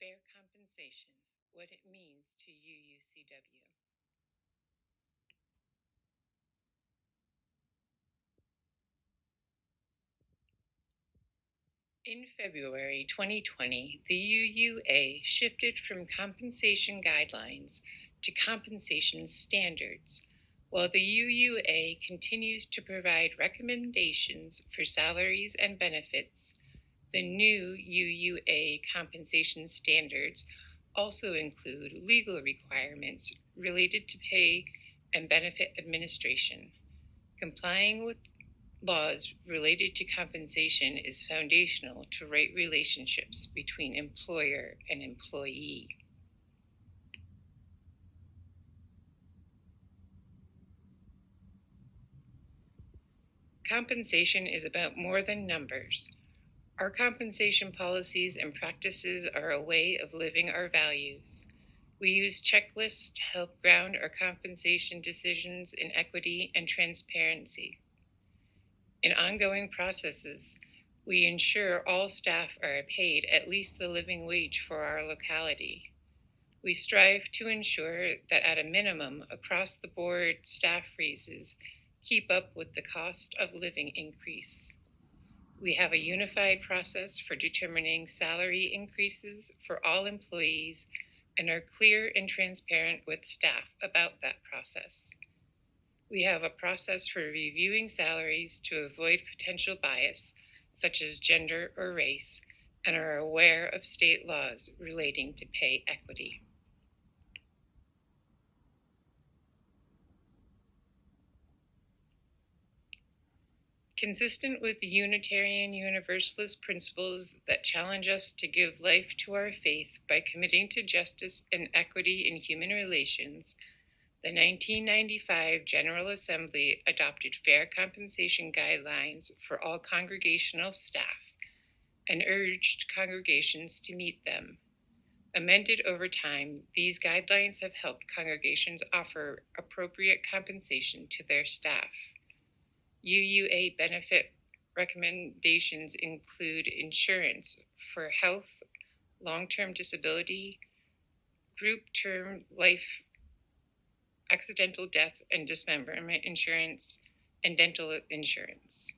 Fair compensation, what it means to UUCW. In February 2020, the UUA shifted from compensation guidelines to compensation standards, while the UUA continues to provide recommendations for salaries and benefits. The new UUA compensation standards also include legal requirements related to pay and benefit administration. Complying with laws related to compensation is foundational to right relationships between employer and employee. Compensation is about more than numbers. Our compensation policies and practices are a way of living our values. We use checklists to help ground our compensation decisions in equity and transparency. In ongoing processes, we ensure all staff are paid at least the living wage for our locality. We strive to ensure that at a minimum, across the board staff raises keep up with the cost of living increase. We have a unified process for determining salary increases for all employees and are clear and transparent with staff about that process. We have a process for reviewing salaries to avoid potential bias, such as gender or race, and are aware of state laws relating to pay equity. Consistent with the Unitarian Universalist principles that challenge us to give life to our faith by committing to justice and equity in human relations, the 1995 General Assembly adopted fair compensation guidelines for all congregational staff and urged congregations to meet them. Amended over time, these guidelines have helped congregations offer appropriate compensation to their staff. UUA benefit recommendations include insurance for health, long-term disability, group term life, accidental death and dismemberment insurance, and dental insurance,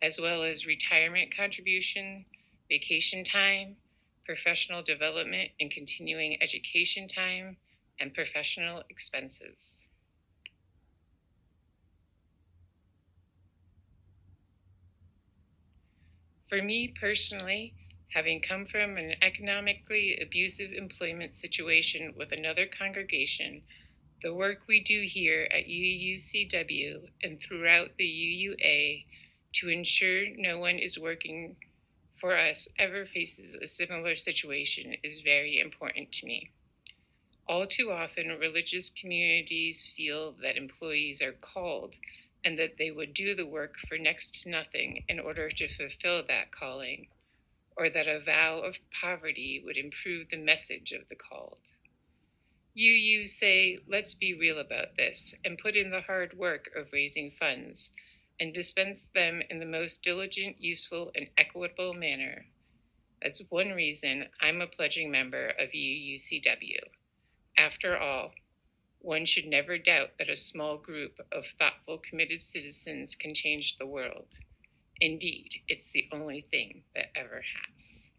as well as retirement contribution, vacation time, professional development and continuing education time, and professional expenses. For me personally, having come from an economically abusive employment situation with another congregation, the work we do here at UUCW and throughout the UUA to ensure no one is working for us ever faces a similar situation is very important to me. All too often, religious communities feel that employees are called and that they would do the work for next to nothing in order to fulfill that calling, or that a vow of poverty would improve the message of the called. You say, let's be real about this and put in the hard work of raising funds and dispense them in the most diligent, useful, and equitable manner. That's one reason I'm a pledging member of UUCW. After all, one should never doubt that a small group of thoughtful, committed citizens can change the world. Indeed, it's the only thing that ever has.